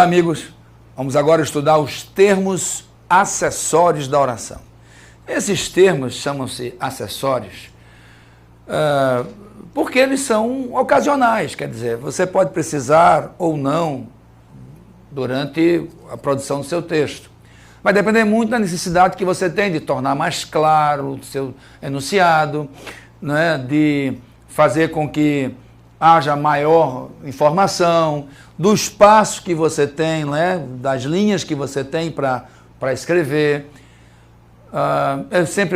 Olá, amigos. Vamos agora estudar os termos acessórios da oração. Esses termos chamam-se acessórios porque eles são ocasionais, quer dizer, você pode precisar ou não durante a produção do seu texto. Vai depender muito da necessidade que você tem de tornar mais claro o seu enunciado, né, de fazer com que haja maior informação, do espaço que você tem, né, das linhas que você tem para escrever.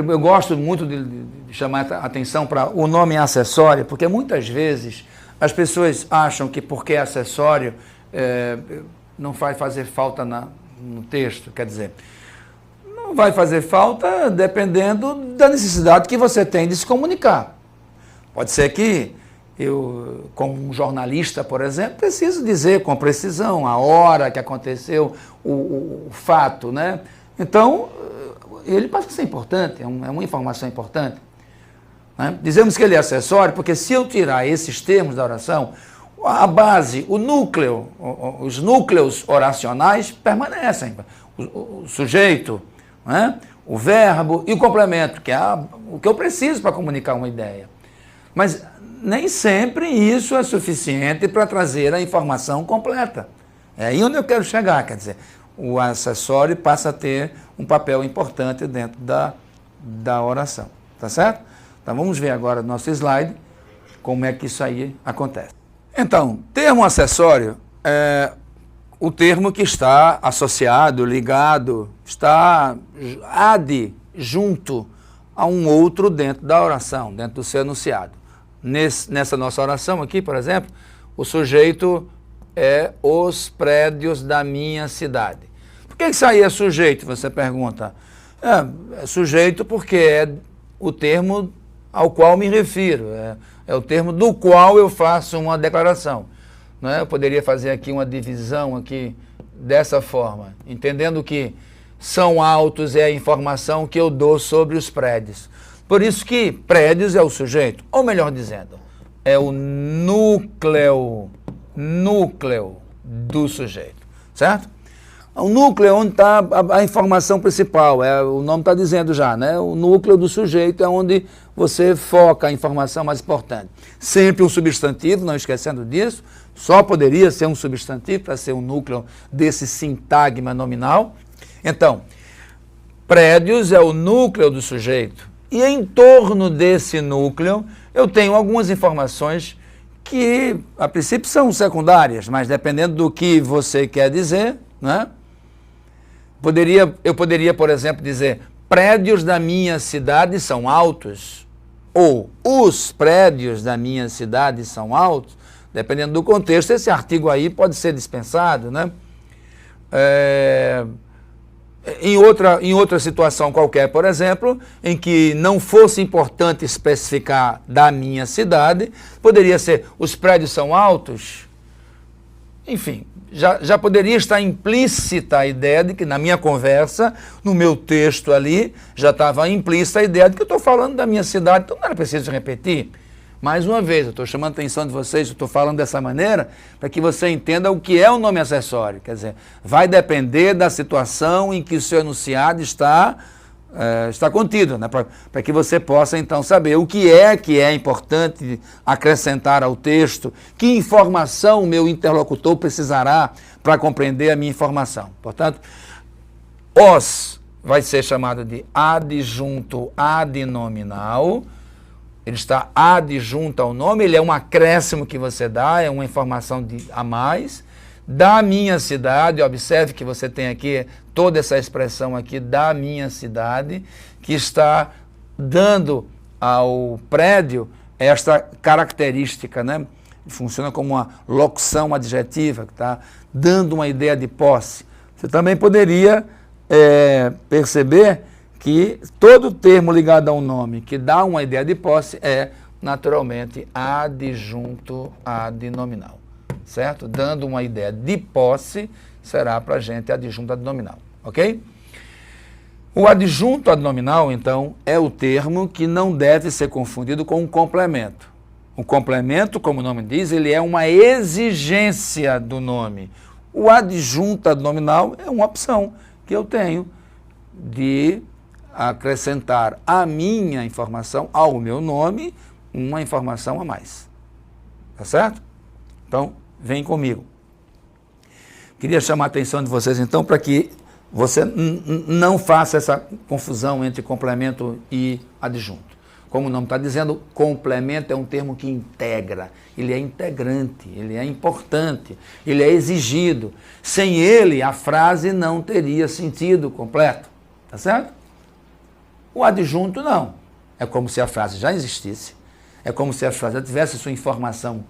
Eu gosto muito de chamar a atenção para o nome acessório, porque muitas vezes as pessoas acham que porque é acessório não vai fazer falta no texto, quer dizer, não vai fazer falta dependendo da necessidade que você tem de se comunicar. Pode ser que eu, como um jornalista, por exemplo, preciso dizer com precisão a hora que aconteceu o fato, né? Então, ele passa a ser importante, é uma informação importante, né? Dizemos que ele é acessório porque se eu tirar esses termos da oração, a base, o núcleo, os núcleos oracionais permanecem. O sujeito, né? O verbo e o complemento, que é o que eu preciso para comunicar uma ideia. Mas nem sempre isso é suficiente para trazer a informação completa. É aí onde eu quero chegar, quer dizer, o acessório passa a ter um papel importante dentro da oração, tá certo? Então vamos ver agora no nosso slide como é que isso aí acontece. Então, termo acessório é o termo que está associado, ligado, está junto a um outro dentro da oração, dentro do seu enunciado. Nessa nossa oração aqui, por exemplo, o sujeito é os prédios da minha cidade. Por que isso aí é sujeito, você pergunta? É sujeito porque é o termo ao qual me refiro, é o termo do qual eu faço uma declaração. Não é? Eu poderia fazer aqui uma divisão aqui dessa forma, entendendo que são autos é a informação que eu dou sobre os prédios. Por isso que prédios é o sujeito, ou melhor dizendo, é o núcleo do sujeito, certo? O núcleo é onde está a informação principal, o nome está dizendo já, né? O núcleo do sujeito é onde você foca a informação mais importante. Sempre um substantivo, não esquecendo disso, só poderia ser um substantivo para ser o núcleo desse sintagma nominal. Então, prédios é o núcleo do sujeito. E em torno desse núcleo, eu tenho algumas informações que, a princípio, são secundárias, mas dependendo do que você quer dizer, né? Eu poderia, por exemplo, dizer prédios da minha cidade são altos, ou os prédios da minha cidade são altos, dependendo do contexto, esse artigo aí pode ser dispensado, né? Em outra situação qualquer, por exemplo, em que não fosse importante especificar da minha cidade, poderia ser os prédios são altos. Enfim, já poderia estar implícita a ideia de que na minha conversa, no meu texto ali, já estava implícita a ideia de que eu estou falando da minha cidade, então não era preciso repetir. Mais uma vez, eu estou chamando a atenção de vocês, eu estou falando dessa maneira para que você entenda o que é o nome acessório. Quer dizer, vai depender da situação em que o seu enunciado está contido, né? Para que você possa então saber o que é importante acrescentar ao texto, que informação o meu interlocutor precisará para compreender a minha informação. Portanto, os vai ser chamado de adjunto adnominal. Ele está adjunto ao nome, ele é um acréscimo que você dá, é uma informação a mais. Da minha cidade, observe que você tem aqui toda essa expressão aqui, da minha cidade, que está dando ao prédio esta característica, né? Funciona como uma locução adjetiva, que está dando uma ideia de posse. Você também poderia perceber que todo termo ligado a um nome que dá uma ideia de posse é, naturalmente, adjunto adnominal, certo? Dando uma ideia de posse, será para a gente adjunto adnominal, ok? O adjunto adnominal, então, é o termo que não deve ser confundido com um complemento. O complemento, como o nome diz, ele é uma exigência do nome. O adjunto adnominal é uma opção que eu tenho de acrescentar à minha informação, ao meu nome, uma informação a mais. Tá certo? Então, vem comigo. Queria chamar a atenção de vocês, então, para que você não faça essa confusão entre complemento e adjunto. Como o nome está dizendo, complemento é um termo que integra, ele é integrante, ele é importante, ele é exigido. Sem ele, a frase não teria sentido completo, tá certo? O adjunto não, é como se a frase já existisse, é como se a frase já tivesse sua informação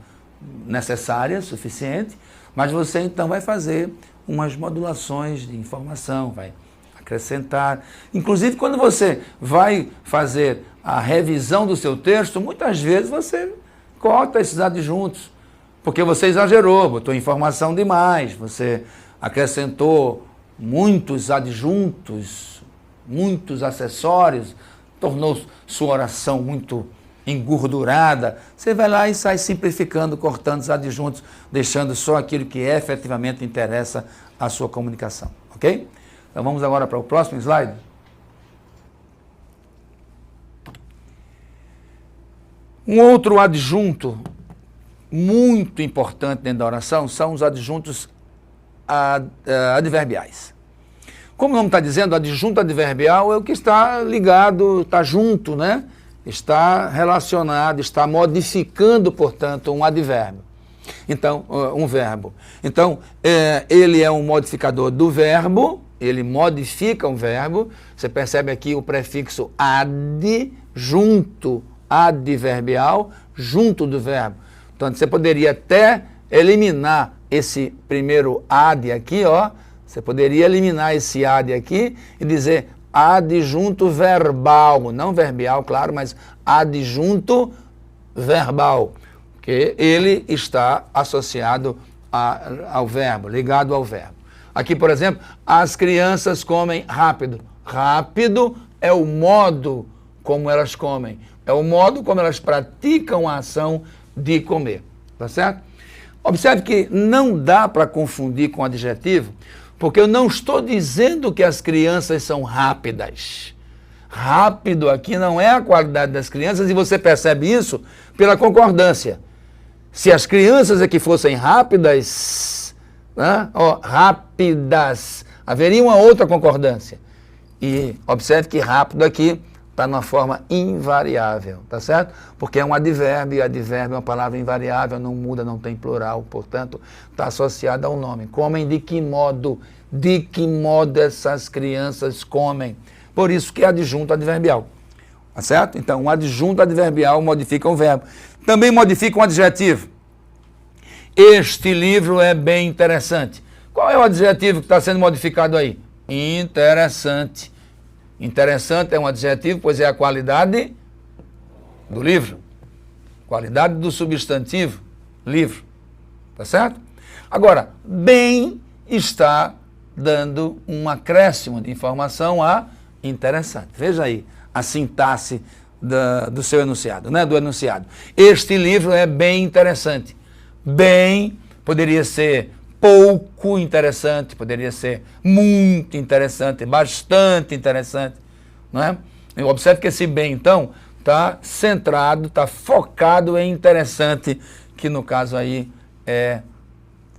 necessária, suficiente, mas você então vai fazer umas modulações de informação, vai acrescentar. Inclusive, quando você vai fazer a revisão do seu texto, muitas vezes você corta esses adjuntos, porque você exagerou, botou informação demais, você acrescentou muitos adjuntos, muitos acessórios, tornou sua oração muito engordurada. Você vai lá e sai simplificando, cortando os adjuntos, deixando só aquilo que efetivamente interessa à sua comunicação, ok? Então vamos agora para o próximo slide. Um outro adjunto muito importante dentro da oração são os adjuntos adverbiais. Como o nome está dizendo, adjunto adverbial é o que está ligado, está junto, né? Está relacionado, está modificando, portanto, um advérbio. Então, um verbo. Então, ele é um modificador do verbo, ele modifica um verbo. Você percebe aqui o prefixo ad, junto, adverbial, junto do verbo. Então, você poderia até eliminar esse primeiro ad aqui, ó. Você poderia eliminar esse ad aqui e dizer adjunto verbal, não verbial, claro, mas adjunto verbal, porque ele está associado ao verbo, ligado ao verbo. Aqui, por exemplo, as crianças comem rápido. Rápido é o modo como elas comem, é o modo como elas praticam a ação de comer, tá certo? Observe que não dá para confundir com adjetivo, porque eu não estou dizendo que as crianças são rápidas. Rápido aqui não é a qualidade das crianças, e você percebe isso pela concordância. Se as crianças aqui fossem rápidas, né? Ó, rápidas, haveria uma outra concordância. E observe que rápido aqui está numa forma invariável, tá certo? Porque é um advérbio, e advérbio é uma palavra invariável, não muda, não tem plural, portanto, está associado ao nome. Comem de que modo? De que modo essas crianças comem? Por isso que é adjunto adverbial, tá certo? Então, um adjunto adverbial modifica um verbo. Também modifica um adjetivo. Este livro é bem interessante. Qual é o adjetivo que está sendo modificado aí? Interessante. Interessante é um adjetivo, pois é a qualidade do livro. Qualidade do substantivo, livro. Tá certo? Agora, bem está dando um acréscimo de informação a interessante. Veja aí a sintaxe do seu enunciado, né? Do enunciado. Este livro é bem interessante. Bem poderia ser pouco interessante, poderia ser muito interessante, bastante interessante, não é? Observe que esse bem, então, está centrado, está focado em interessante, que no caso aí é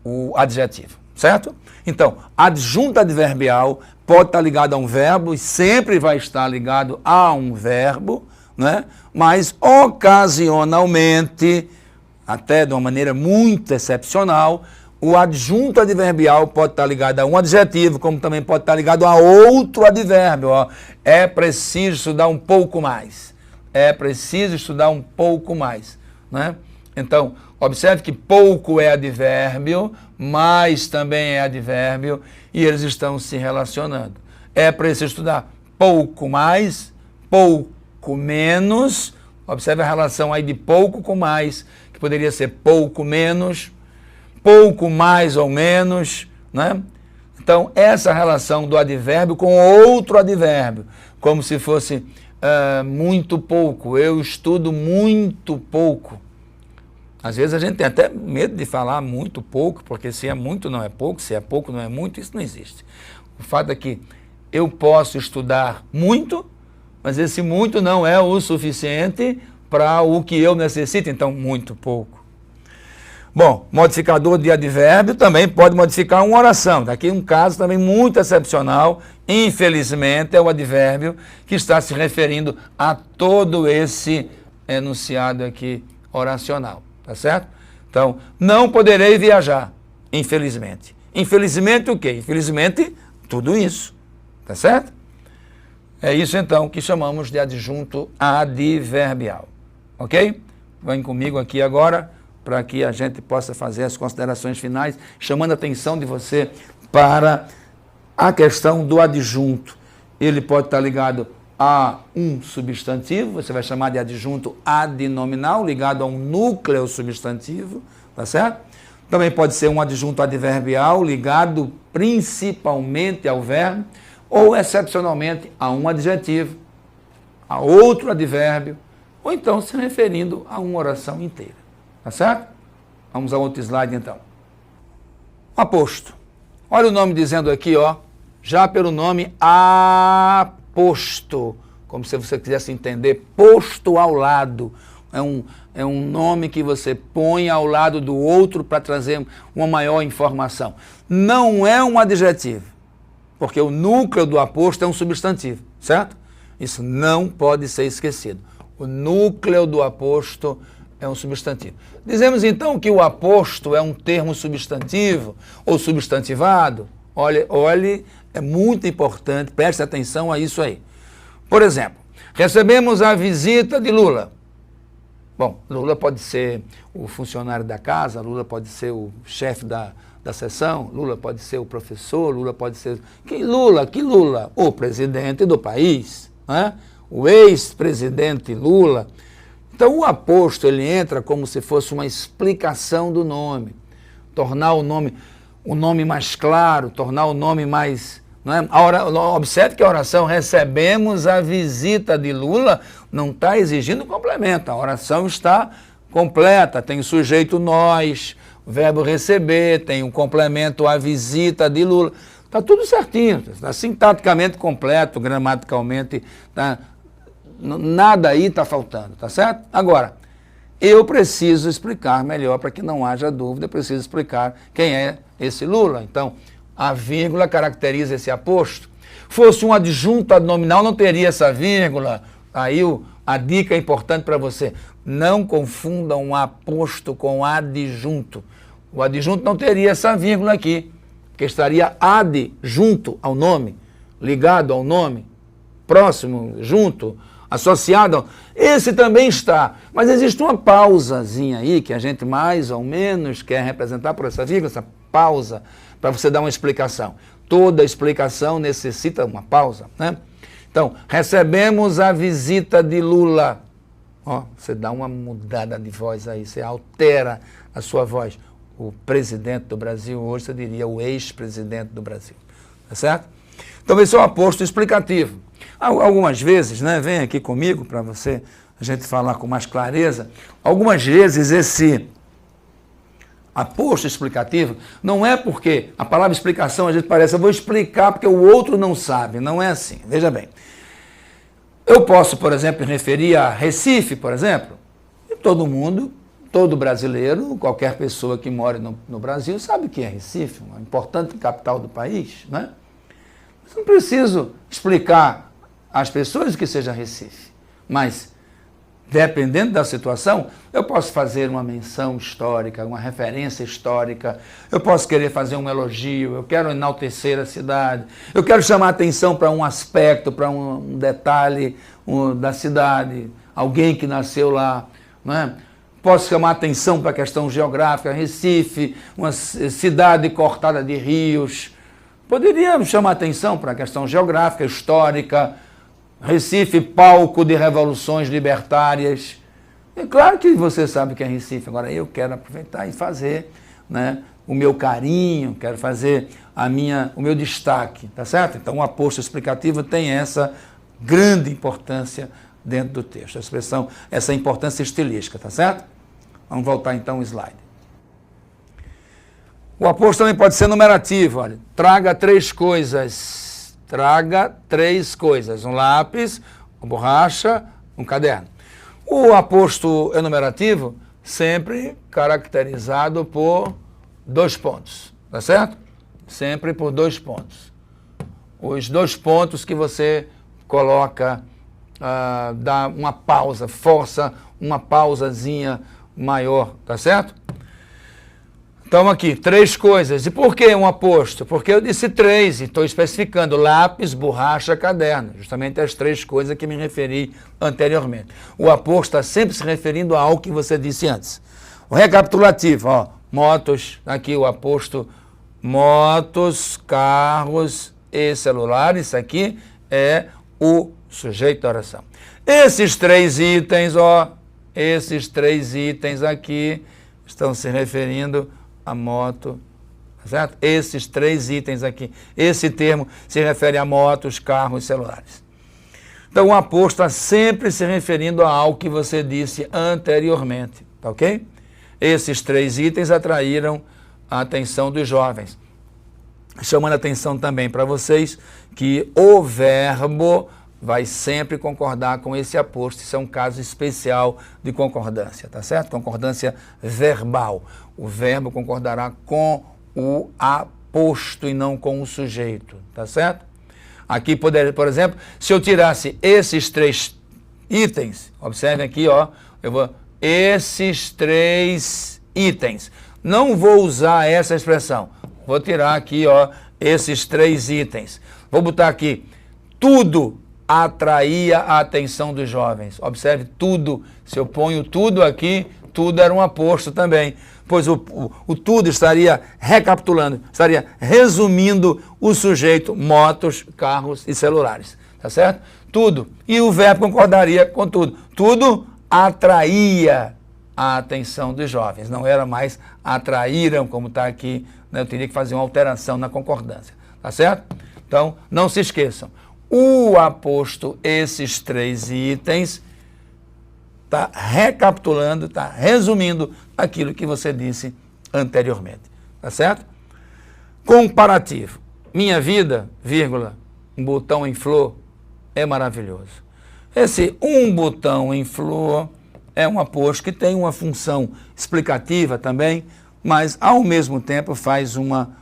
o adjetivo, certo? Então, adjunto adverbial pode estar ligado a um verbo e sempre vai estar ligado a um verbo, né? Mas ocasionalmente, até de uma maneira muito excepcional, o adjunto adverbial pode estar ligado a um adjetivo, como também pode estar ligado a outro advérbio. Ó. É preciso estudar um pouco mais. É preciso estudar um pouco mais. Né? Então, observe que pouco é advérbio, mais também é advérbio, e eles estão se relacionando. É preciso estudar pouco mais, pouco menos. Observe a relação aí de pouco com mais, que poderia ser pouco menos, pouco mais ou menos, né? Então, essa relação do advérbio com outro advérbio, como se fosse muito pouco, eu estudo muito pouco. Às vezes a gente tem até medo de falar muito, pouco, porque se é muito não é pouco, se é pouco não é muito, isso não existe. O fato é que eu posso estudar muito, mas esse muito não é o suficiente para o que eu necessito, então muito pouco. Bom, modificador de advérbio também pode modificar uma oração. Daqui um caso também muito excepcional, infelizmente, é o advérbio que está se referindo a todo esse enunciado aqui oracional, tá certo? Então, não poderei viajar, infelizmente. Infelizmente o quê? Infelizmente, tudo isso, tá certo? É isso então que chamamos de adjunto adverbial, ok? Vem comigo aqui agora, para que a gente possa fazer as considerações finais, chamando a atenção de você para a questão do adjunto. Ele pode estar ligado a um substantivo, você vai chamar de adjunto adnominal, ligado a um núcleo substantivo, tá certo? Também pode ser um adjunto adverbial, ligado principalmente ao verbo, ou excepcionalmente a um adjetivo, a outro advérbio, ou então se referindo a uma oração inteira. Tá certo? Vamos a outro slide então. Aposto. Olha o nome dizendo aqui, ó, já pelo nome aposto, como se você quisesse entender, posto ao lado. É um nome que você põe ao lado do outro para trazer uma maior informação. Não é um adjetivo, porque o núcleo do aposto é um substantivo, certo? Isso não pode ser esquecido. O núcleo do aposto é um substantivo. Dizemos então que o aposto é um termo substantivo ou substantivado. Olhe, é muito importante, preste atenção a isso aí. Por exemplo, recebemos a visita de Lula. Bom, Lula pode ser o funcionário da casa, Lula pode ser o chefe da sessão, Lula pode ser o professor, Lula pode ser... Que Lula? O presidente do país, né? O ex-presidente Lula. Então o aposto ele entra como se fosse uma explicação do nome, tornar o nome mais claro, tornar o nome mais... Não é? Observe que a oração recebemos a visita de Lula não está exigindo complemento, a oração está completa, tem o sujeito nós, o verbo receber, tem o complemento a visita de Lula, está tudo certinho, está sintaticamente completo, gramaticalmente, tá? Nada aí está faltando, tá certo? Agora, eu preciso explicar melhor, para que não haja dúvida, eu preciso explicar quem é esse Lula. Então, a vírgula caracteriza esse aposto. Fosse um adjunto adnominal, não teria essa vírgula. Aí a dica é importante para você. Não confundam um aposto com adjunto. O adjunto não teria essa vírgula aqui, porque estaria adjunto ao nome, ligado ao nome, próximo, junto, associado. Esse também está, mas existe uma pausazinha aí que a gente mais ou menos quer representar por essa vírgula, essa pausa, para você dar uma explicação. Toda explicação necessita uma pausa, né? Então, recebemos a visita de Lula. Ó, você dá uma mudada de voz aí, você altera a sua voz. O presidente do Brasil, hoje você diria o ex-presidente do Brasil, tá certo? Então, esse é um aposto explicativo. Algumas vezes, né, vem aqui comigo para a gente falar com mais clareza, algumas vezes esse aposto explicativo não é porque a palavra explicação a gente parece, eu vou explicar porque o outro não sabe, não é assim. Veja bem, eu posso, por exemplo, me referir a Recife, por exemplo, e todo brasileiro, qualquer pessoa que mora no Brasil sabe o que é Recife, uma importante capital do país, né? Mas não preciso explicar às pessoas que seja Recife, mas dependendo da situação, eu posso fazer uma menção histórica, uma referência histórica, eu posso querer fazer um elogio, eu quero enaltecer a cidade, eu quero chamar atenção para um aspecto, para um detalhe da cidade, alguém que nasceu lá, não é? Posso chamar atenção para a questão geográfica, Recife, uma cidade cortada de rios, poderia chamar atenção para a questão geográfica, histórica, Recife, palco de revoluções libertárias. É claro que você sabe que é Recife. Agora eu quero aproveitar e fazer, né, o meu carinho, quero fazer o meu destaque, tá certo? Então o aposto explicativo tem essa grande importância dentro do texto, essa importância estilística, tá certo? Vamos voltar então ao slide. O aposto também pode ser numerativo, olha. Traga 3 coisas. Traga 3 coisas. Um lápis, uma borracha, um caderno. O aposto enumerativo sempre caracterizado por 2 pontos, tá certo? Sempre por 2 pontos. Os 2 pontos que você coloca, dá uma pausa, força uma pausazinha maior, tá certo? Então aqui, 3 coisas. E por que um aposto? Porque eu disse 3 e estou especificando lápis, borracha, caderno. Justamente as 3 coisas que me referi anteriormente. O aposto está sempre se referindo a algo que você disse antes. O recapitulativo, ó, motos, aqui o aposto, motos, carros e celulares, isso aqui é o sujeito da oração. Esses 3 itens, ó, esses 3 itens aqui estão se referindo a moto, certo? Esses 3 itens aqui, esse termo se refere a motos, carros e celulares. Então o aposto está sempre se referindo a algo que você disse anteriormente, tá ok? Esses 3 itens atraíram a atenção dos jovens. Chamando a atenção também para vocês que o verbo vai sempre concordar com esse aposto. Isso é um caso especial de concordância, tá certo? Concordância verbal. O verbo concordará com o aposto e não com o sujeito, tá certo? Aqui, por exemplo, se eu tirasse esses 3 itens, observem aqui, ó, esses 3 itens. Não vou usar essa expressão. Vou tirar aqui, ó, esses 3 itens. Vou botar aqui, tudo atraía a atenção dos jovens. Observe, tudo. Se eu ponho tudo aqui, tudo era um aposto também. Pois o tudo estaria recapitulando, estaria resumindo o sujeito, motos, carros e celulares. Tá certo? Tudo. E o verbo concordaria com tudo. Tudo atraía a atenção dos jovens. Não era mais atraíram, como está aqui, né? Eu teria que fazer uma alteração na concordância. Tá certo? Então, não se esqueçam. O aposto, esses 3 itens, está recapitulando, está resumindo aquilo que você disse anteriormente. Tá certo? Comparativo. Minha vida, vírgula, um botão em flor é maravilhoso. Esse um botão em flor é um aposto que tem uma função explicativa também, mas ao mesmo tempo faz uma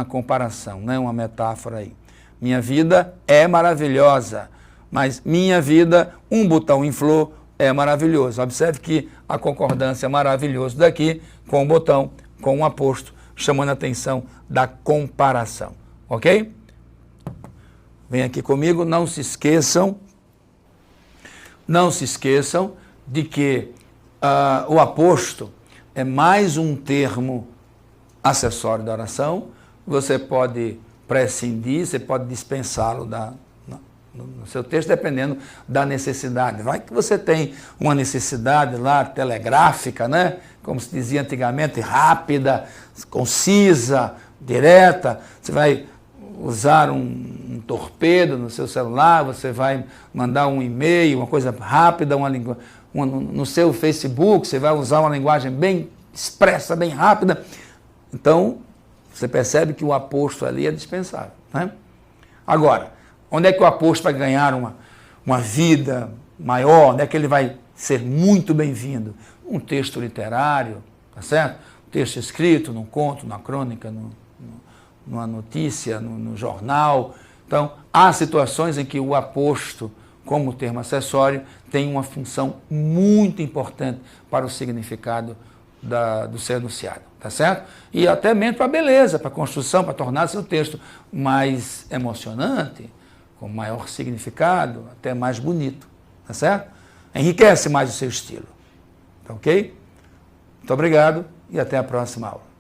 comparação, né? Uma metáfora aí. Minha vida é maravilhosa, mas minha vida, um botão em flor, é maravilhoso. Observe que a concordância é maravilhoso daqui, com o botão, com um aposto, chamando a atenção da comparação. Ok? Vem aqui comigo, não se esqueçam de que o aposto é mais um termo acessório da oração. Você pode prescindir, você pode dispensá-lo no seu texto, dependendo da necessidade. Vai que você tem uma necessidade lá telegráfica, né? Como se dizia antigamente, rápida, concisa, direta. Você vai usar um torpedo no seu celular, você vai mandar um e-mail, uma coisa rápida, no seu Facebook, você vai usar uma linguagem bem expressa, bem rápida. Então, você percebe que o aposto ali é dispensável, né? Agora, onde é que o aposto vai ganhar uma vida maior? Onde é que ele vai ser muito bem-vindo? Um texto literário, tá certo? Um texto escrito, num conto, numa crônica, numa notícia, no jornal. Então, há situações em que o aposto, como termo acessório, tem uma função muito importante para o significado do seu enunciado, tá certo? E até mesmo para a beleza, para a construção, para tornar seu texto mais emocionante, com maior significado, até mais bonito, tá certo? Enriquece mais o seu estilo, tá ok? Muito obrigado e até a próxima aula.